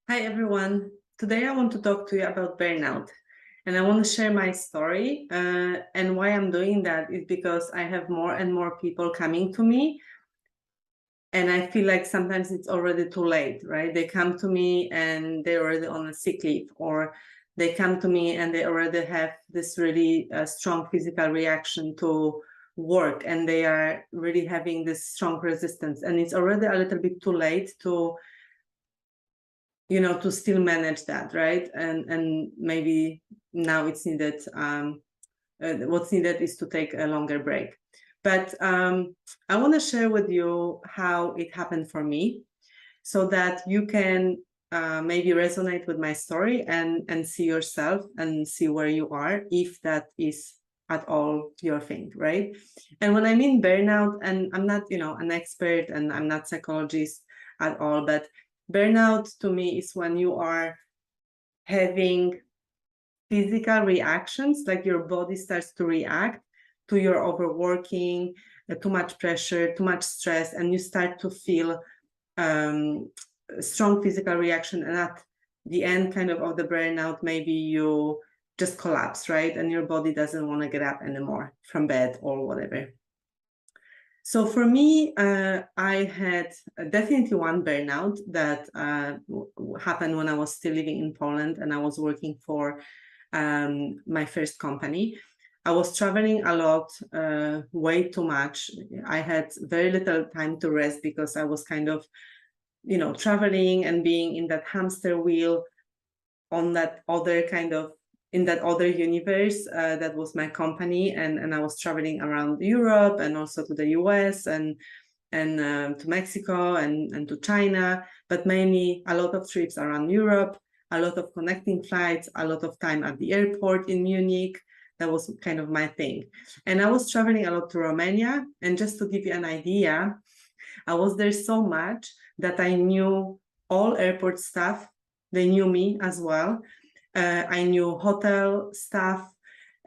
Hi, everyone. Today I want to talk to you about burnout. And I want to share my story. And why I'm doing that is because I have more and more people coming to me. And I feel like sometimes it's already too late, right? They come to me and they're already on a sick leave, or they come to me and they already have this really strong physical reaction to work, and they are really having this strong resistance. And it's already a little bit too late to to still manage that, right? And maybe now it's needed. What's needed is to take a longer break. But I want to share with you how it happened for me, so that you can maybe resonate with my story and see yourself and see where you are, if that is at all your thing, right? And when I mean burnout, and I'm not, an expert, and I'm not psychologist at all, but burnout to me is when you are having physical reactions, like your body starts to react to your overworking, too much pressure, too much stress, and you start to feel strong physical reaction. And at the end kind of the burnout, maybe you just collapse, right? And your body doesn't want to get up anymore from bed or whatever. So for me, I had definitely one burnout that happened when I was still living in Poland and I was working for my first company. I was traveling a lot, way too much. I had very little time to rest because I was kind of, traveling and being in that hamster wheel on that other kind of in that other universe that was my company, and I was traveling around Europe and also to the US and to Mexico and to China, but mainly a lot of trips around Europe, a lot of connecting flights, a lot of time at the airport in Munich. That was kind of my thing. And I was traveling a lot to Romania. And just to give you an idea, I was there so much that I knew all airport staff. They knew me as well. I knew hotel staff,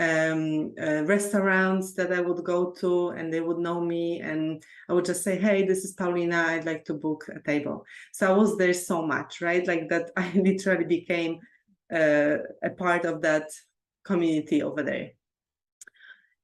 restaurants that I would go to, and they would know me. And I would just say, "Hey, this is Paulina. I'd like to book a table." So I was there so much, right? Like that, I literally became a part of that community over there.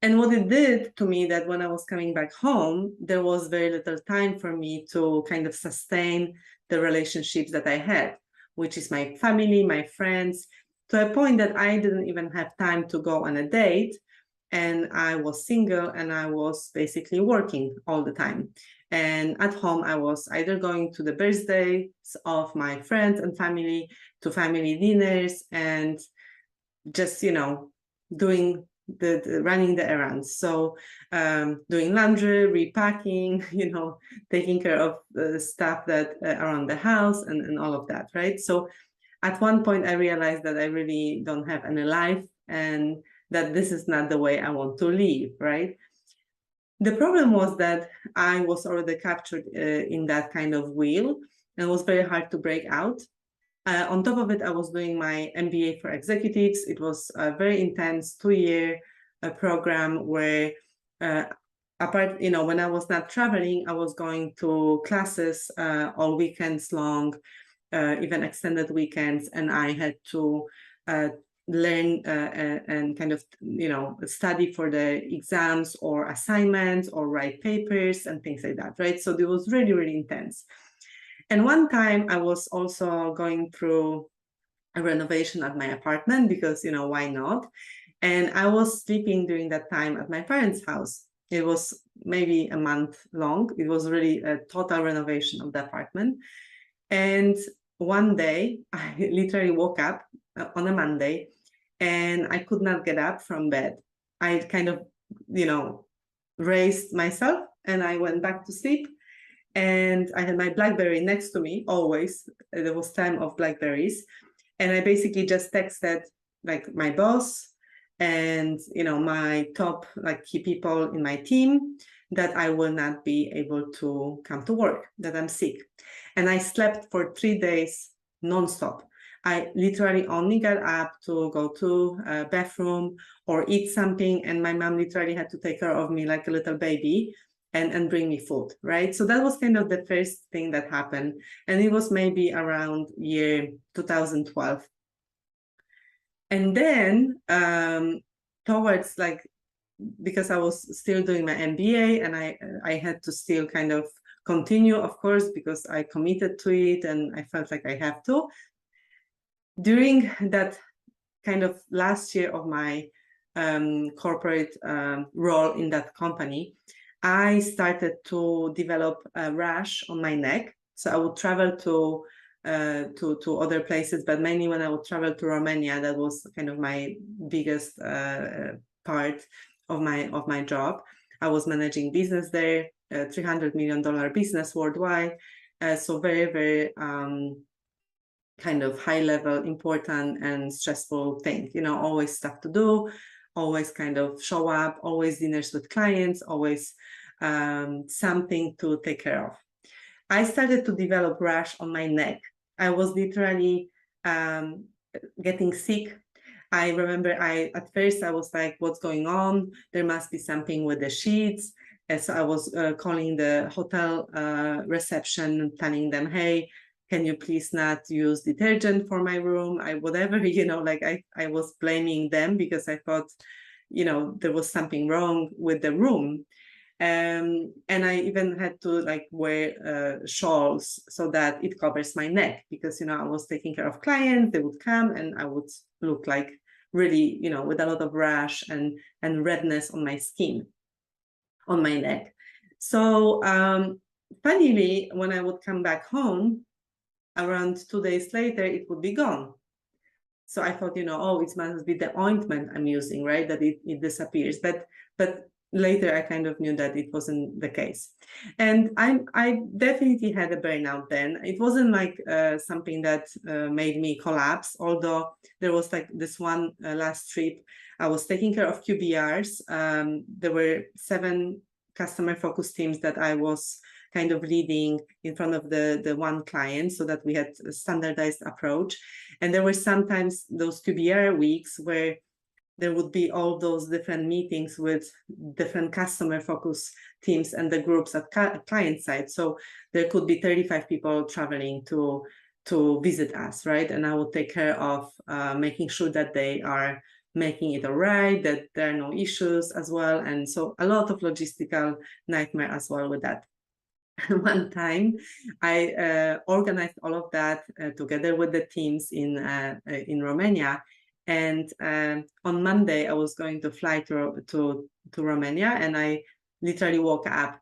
And what it did to me, that when I was coming back home, there was very little time for me to kind of sustain the relationships that I had, which is my family, my friends, to a point that I didn't even have time to go on a date. And I was single and I was basically working all the time. And at home, I was either going to the birthdays of my friends and family, to family dinners, and just, doing the running the errands. So doing laundry, repacking, taking care of the stuff that around the house, and all of that, right? So at one point I realized that I really don't have any life, and that this is not the way I want to live, right? The problem was that I was already captured in that kind of wheel, and it was very hard to break out. On top of it, I was doing my MBA for executives. It was a very intense 2-year program where, when I was not traveling, I was going to classes all weekends long, even extended weekends, and I had to learn and kind of, study for the exams or assignments or write papers and things like that, right? So it was really, really intense. And one time I was also going through a renovation at my apartment because, why not? And I was sleeping during that time at my parents' house. It was maybe a month long. It was really a total renovation of the apartment. And one day I literally woke up on a Monday and I could not get up from bed. I kind of, raised myself and I went back to sleep, and I had my BlackBerry next to me always. There was time of BlackBerries, and I basically just texted like my boss and my top like key people in my team that I will not be able to come to work, that I'm sick. And I slept for 3 days nonstop. I literally only got up to go to a bathroom or eat something, and my mom literally had to take care of me like a little baby and bring me food, right? So that was kind of the first thing that happened. And it was maybe around year 2012. And then towards like, because I was still doing my MBA and I had to still kind of continue, of course, because I committed to it and I felt like I have to. During that kind of last year of my corporate role in that company, I started to develop a rash on my neck. So I would travel to other places, but mainly when I would travel to Romania, that was kind of my biggest part of my job. I was managing business there, $300 million business worldwide. So very, very kind of high level, important and stressful thing, always stuff to do, always kind of show up, always dinners with clients, always something to take care of. I started to develop rash on my neck. I was literally getting sick. I remember at first I was like, what's going on? There must be something with the sheets. And so I was calling the hotel reception, telling them, hey, can you please not use detergent for my room? Whatever, like I was blaming them because I thought, there was something wrong with the room. And I even had to like wear shawls so that it covers my neck because, I was taking care of clients, they would come and I would look like really, with a lot of rash and redness on my skin, on my neck. So funnily, when I would come back home, around 2 days later, it would be gone. So I thought, oh, it must be the ointment I'm using, right? That it disappears. But later I kind of knew that it wasn't the case. And I definitely had a burnout then. It wasn't like something that made me collapse, although there was like this one last trip, I was taking care of QBRs. There were 7 customer focus teams that I was kind of leading in front of the one client so that we had a standardized approach. And there were sometimes those QBR weeks where there would be all those different meetings with different customer focus teams and the groups at client side. So there could be 35 people traveling to visit us, right? And I would take care of making sure that they are making it all right, that there are no issues as well. And so a lot of logistical nightmare as well with that. One time I organized all of that together with the teams in Romania. And on Monday, I was going to fly to Romania, and I literally woke up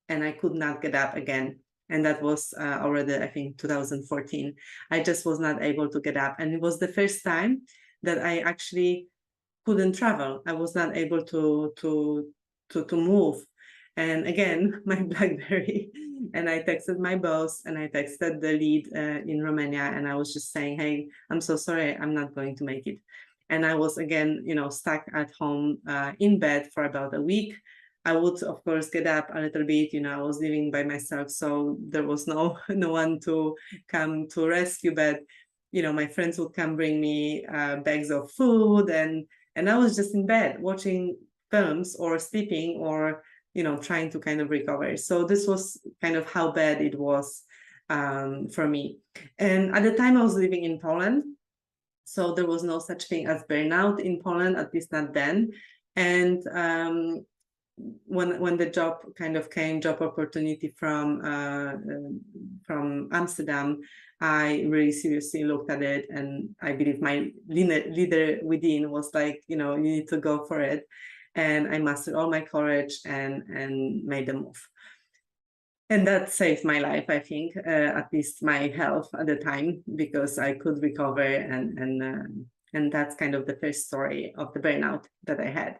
and I could not get up again. And that was already, I think, 2014. I just was not able to get up. And it was the first time that I actually couldn't travel. I was not able to move. And again, my BlackBerry, and I texted my boss and I texted the lead in Romania, and I was just saying, hey, I'm so sorry, I'm not going to make it. And I was again, stuck at home in bed for about a week. I would, of course, get up a little bit, I was living by myself, so there was no one to come to rescue, but, my friends would come bring me bags of food, and I was just in bed watching films or sleeping or trying to kind of recover. So this was kind of how bad it was for me. And at the time I was living in Poland, so there was no such thing as burnout in Poland, at least not then. And when the job kind of came, job opportunity from Amsterdam, I really seriously looked at it, and I believe my leader within was like, you need to go for it. And I mustered all my courage and made the move. And that saved my life, I think, at least my health at the time, because I could recover, and that's kind of the first story of the burnout that I had.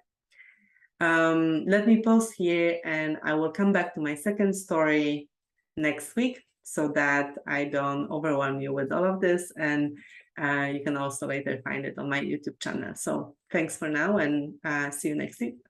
Let me pause here, and I will come back to my second story next week so that I don't overwhelm you with all of this, and you can also later find it on my YouTube channel. So thanks for now, and see you next week.